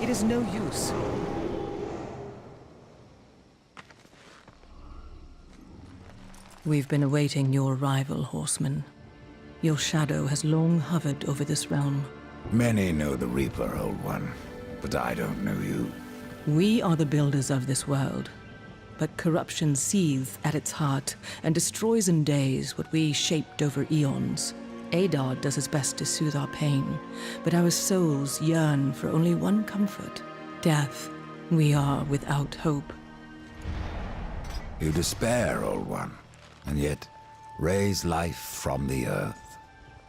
It is no use. We've been awaiting your arrival, Horseman. Your shadow has long hovered over this realm. Many know the Reaper, Old One, but I don't know you. We are the builders of this world, but corruption seethes at its heart and destroys in days what we shaped over eons. Adar does his best to soothe our pain, but our souls yearn for only one comfort: death. We are without hope. You despair, Old One, and yet raise life from the earth.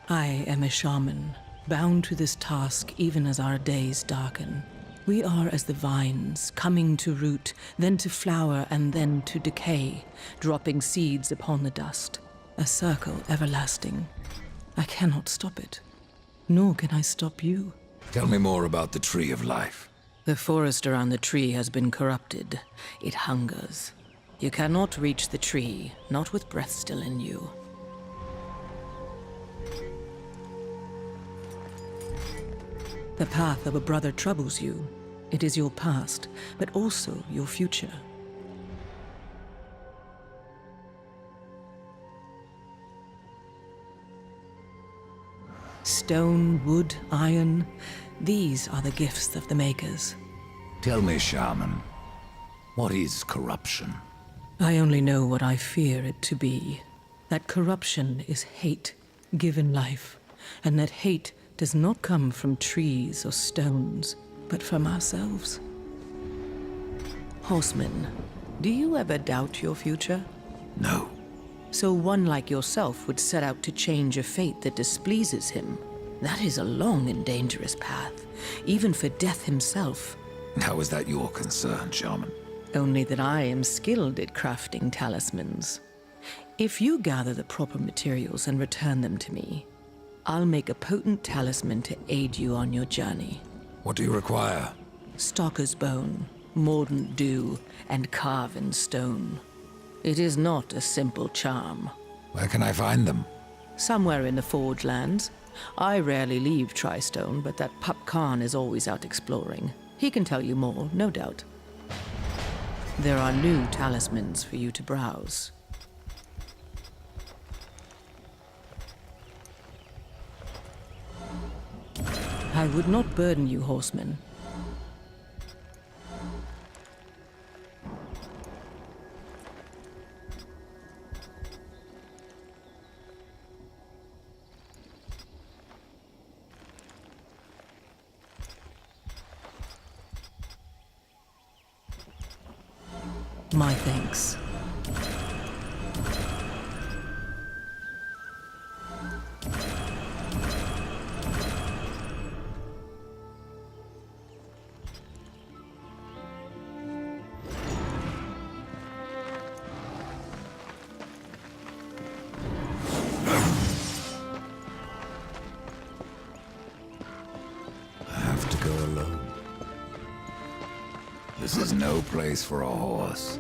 I am a shaman, bound to this task even as our days darken. We are as the vines, coming to root, then to flower, and then to decay, dropping seeds upon the dust. A circle everlasting. I cannot stop it, nor can I stop you. Tell me more about the Tree of Life. The forest around the tree has been corrupted. It hungers. You cannot reach the tree, not with breath still in you. The path of a brother troubles you. It is your past, but also your future. Stone, wood, iron, these are the gifts of the makers. Tell me, Shaman, what is corruption? I only know what I fear it to be. That corruption is hate given life, and that hate does not come from trees or stones, but from ourselves. Horseman, do you ever doubt your future? No. So one like yourself would set out to change a fate that displeases him. That is a long and dangerous path, even for death himself. How is that your concern, Shaman? Only that I am skilled at crafting talismans. If you gather the proper materials and return them to me, I'll make a potent talisman to aid you on your journey. What do you require? Stalker's bone, mordant dew, and carven stone. It is not a simple charm. Where can I find them? Somewhere in the Forge Lands. I rarely leave Tristone, but that pup Khan is always out exploring. He can tell you more, no doubt. There are new talismans for you to browse. I would not burden you, Horseman. My thanks. I have to go alone. This is no place for a horse.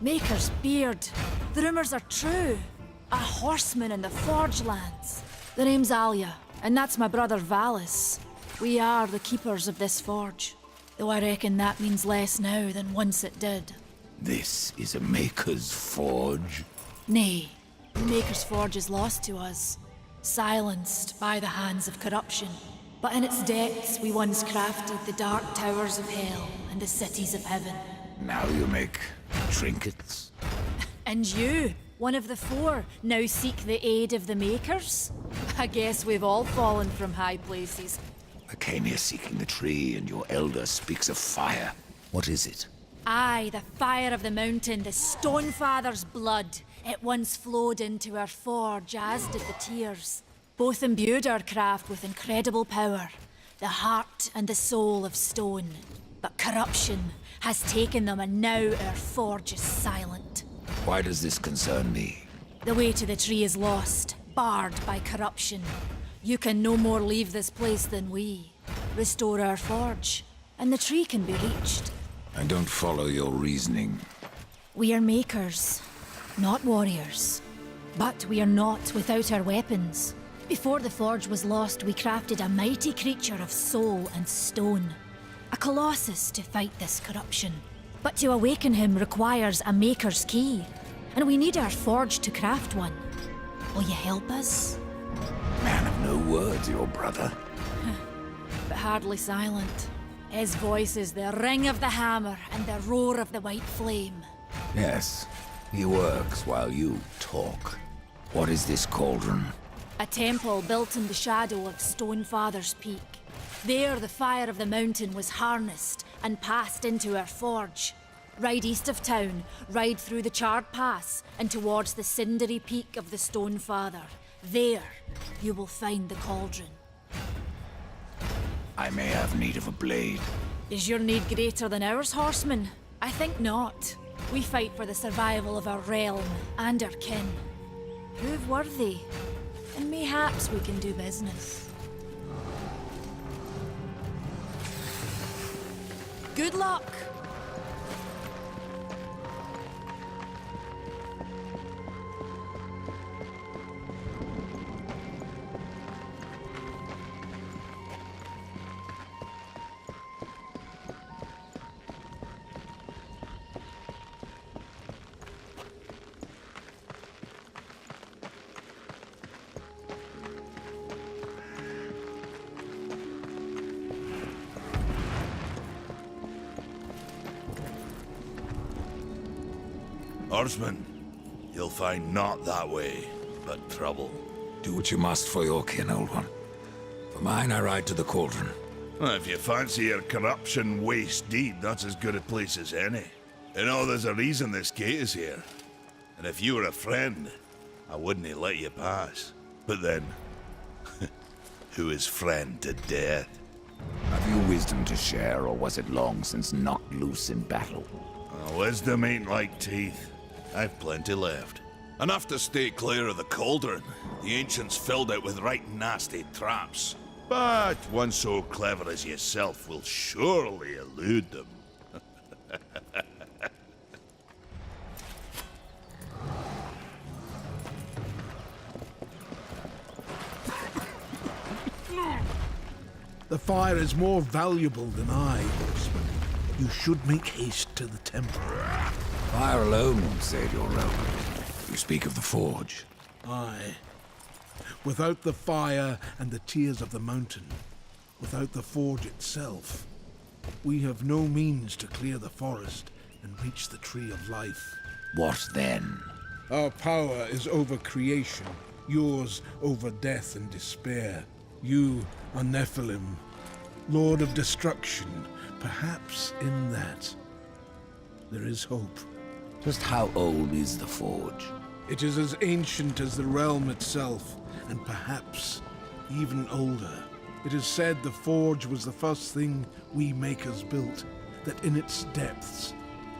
Maker's beard. The rumors are true. A horseman in the Forge lands. The name's Alia, and that's my brother Valis. We are the keepers of this forge. Though I reckon that means less now than once it did. This is a Maker's Forge? Nay, the Maker's Forge is lost to us. Silenced by the hands of corruption. But in its depths we once crafted the dark towers of hell and the cities of heaven. Now you make trinkets? And you, one of the four, now seek the aid of the Makers? I guess we've all fallen from high places. I came here seeking the tree, and your elder speaks of fire. What is it? Aye, the fire of the mountain, the Stonefather's blood. It once flowed into our forge, as did the tears. Both imbued our craft with incredible power, the heart and the soul of stone. But corruption has taken them, and now our forge is silent. Why does this concern me? The way to the tree is lost, barred by corruption. You can no more leave this place than we. Restore our forge, and the tree can be reached. I don't follow your reasoning. We are makers, not warriors. But we are not without our weapons. Before the forge was lost, we crafted a mighty creature of soul and stone. A colossus to fight this corruption. But to awaken him requires a maker's key. And we need our forge to craft one. Will you help us? Man of no words, your brother. But hardly silent. His voice is the ring of the hammer and the roar of the white flame. Yes, he works while you talk. What is this cauldron? A temple built in the shadow of Stonefather's Peak. There the fire of the mountain was harnessed and passed into our forge. Ride east of town, ride through the Charred Pass and towards the cindery peak of the Stonefather. There, you will find the cauldron. I may have need of a blade. Is your need greater than ours, horseman? I think not. We fight for the survival of our realm and our kin. Prove worthy, and mayhaps we can do business. Good luck! Horseman, you'll find not that way, but trouble. Do what you must for your kin, old one. For mine, I ride to the cauldron. Well, if you fancy your corruption waist deep, that's as good a place as any. You know, there's a reason this gate is here. And if you were a friend, I wouldn't let you pass. But then, who is friend to death? Have you wisdom to share, or was it long since knocked loose in battle? Wisdom ain't like teeth. I've plenty left. Enough to stay clear of the cauldron. The ancients filled it with right nasty traps. But one so clever as yourself will surely elude them. The fire is more valuable than I, horseman. You should make haste to the temple. Fire alone won't save your realm. You speak of the forge. Aye. Without the fire and the tears of the mountain, without the forge itself, we have no means to clear the forest and reach the tree of life. What then? Our power is over creation, yours over death and despair. You are Nephilim, Lord of Destruction. Perhaps in that, there is hope. Just how old is the forge? It is as ancient as the realm itself, and perhaps even older. It is said the forge was the first thing we makers built, that in its depths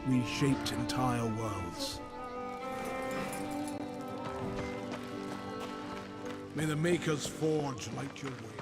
we shaped entire worlds. May the maker's forge light your way.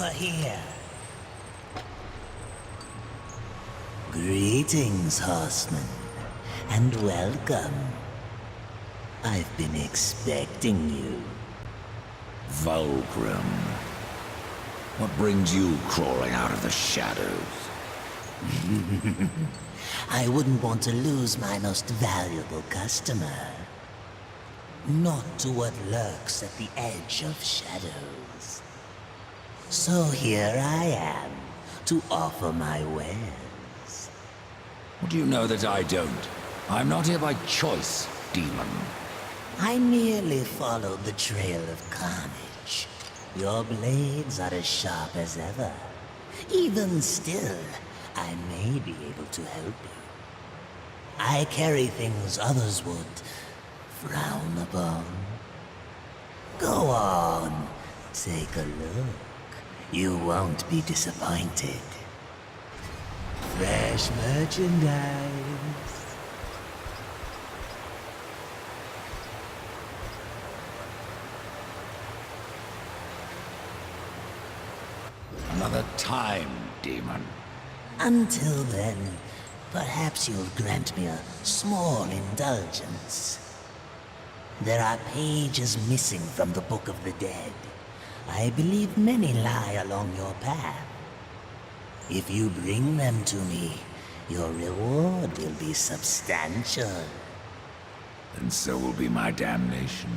over here. Greetings, horseman, and welcome. I've been expecting you. Vulgrim. What brings you crawling out of the shadows? I wouldn't want to lose my most valuable customer. Not to what lurks at the edge of shadows. So here I am, to offer my wares. What do you know that I don't? I'm not here by choice, demon. I merely followed the trail of carnage. Your blades are as sharp as ever. Even still, I may be able to help you. I carry things others would frown upon. Go on, take a look. You won't be disappointed. Fresh merchandise. Another time, demon. Until then, perhaps you'll grant me a small indulgence. There are pages missing from the Book of the Dead. I believe many lie along your path. If you bring them to me, your reward will be substantial. And so will be my damnation.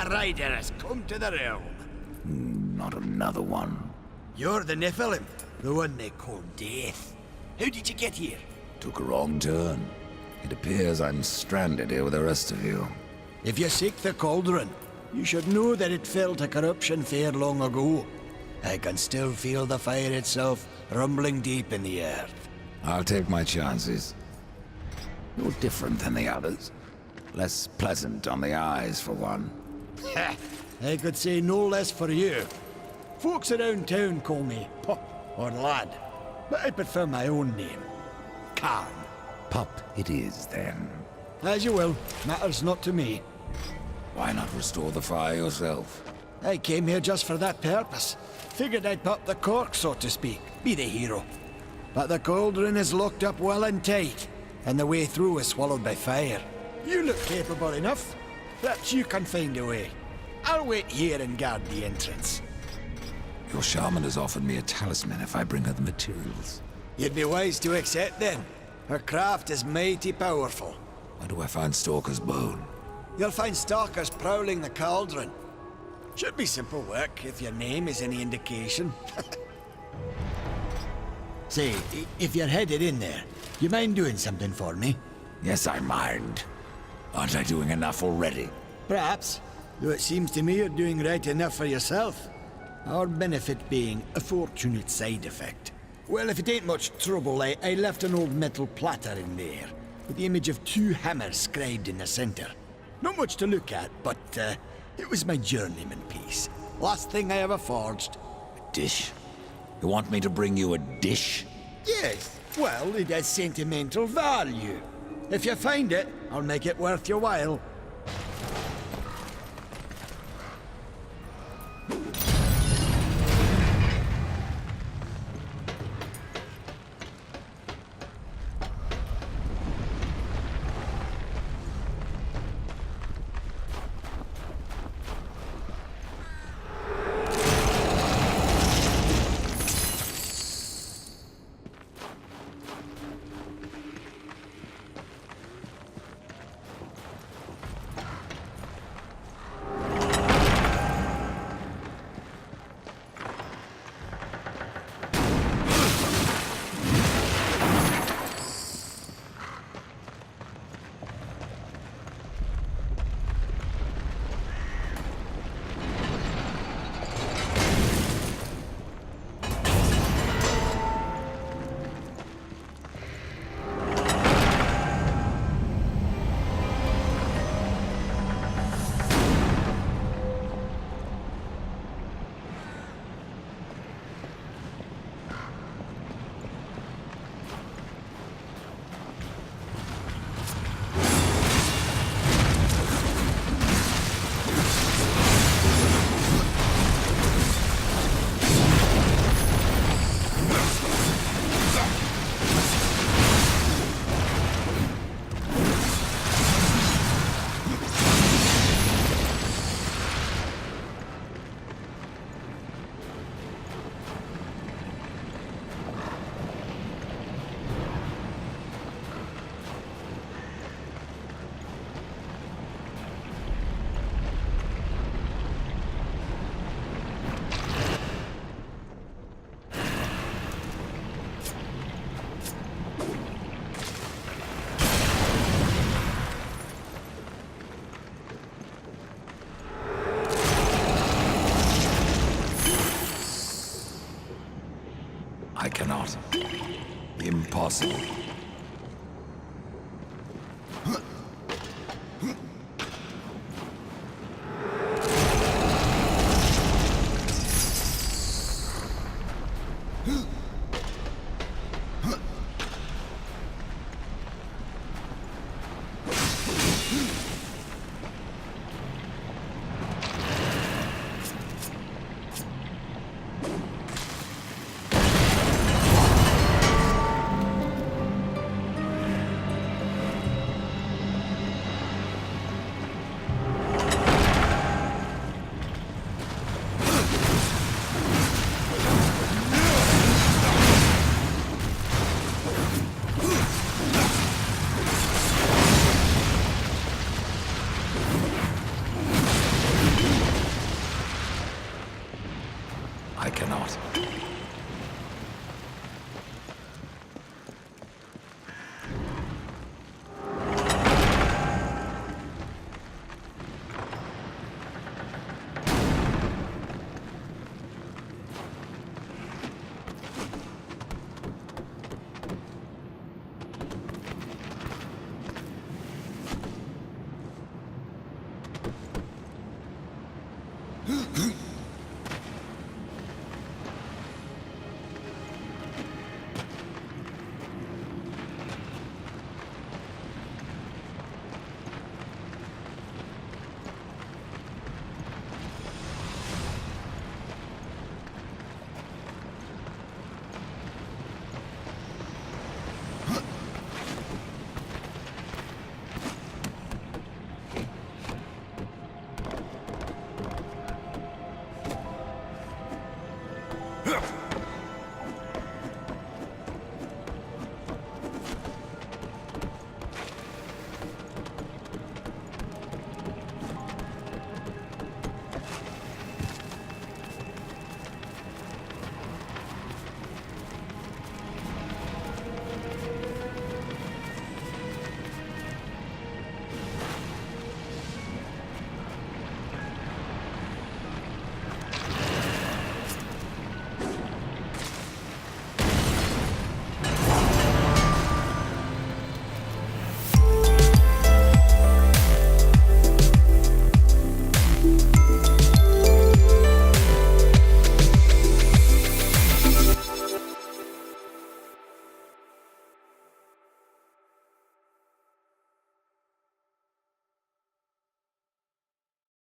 a rider has come to the realm. Not another one. You're the Nephilim, the one they call Death. How did you get here? Took a wrong turn. It appears I'm stranded here with the rest of you. If you seek the cauldron, you should know that it fell to corruption fair long ago. I can still feel the fire itself rumbling deep in the earth. I'll take my chances. You're different than the others. Less pleasant on the eyes, for one. I could say no less for you. Folks around town call me Pup or Lad, but I prefer my own name. Karn. Pup it is, then. As you will. Matters not to me. Why not restore the fire yourself? I came here just for that purpose. Figured I'd pop the cork, so to speak. Be the hero. But the cauldron is locked up well and tight, and the way through is swallowed by fire. You look capable enough. Perhaps you can find a way. I'll wait here and guard the entrance. Your shaman has offered me a talisman if I bring her the materials. You'd be wise to accept then. Her craft is mighty powerful. Where do I find Stalker's bone? You'll find stalkers prowling the cauldron. Should be simple work, if your name is any indication. Say, if you're headed in there, you mind doing something for me? Yes, I mind. Aren't I doing enough already? Perhaps, though it seems to me you're doing right enough for yourself. Our benefit being a fortunate side effect. Well, if it ain't much trouble, I left an old metal platter in there, with the image of 2 hammers scribed in the center. Not much to look at, but it was my journeyman piece. Last thing I ever forged. A dish? You want me to bring you a dish? Yes, well, it has sentimental value. If you find it, I'll make it worth your while. I cannot. Impossible.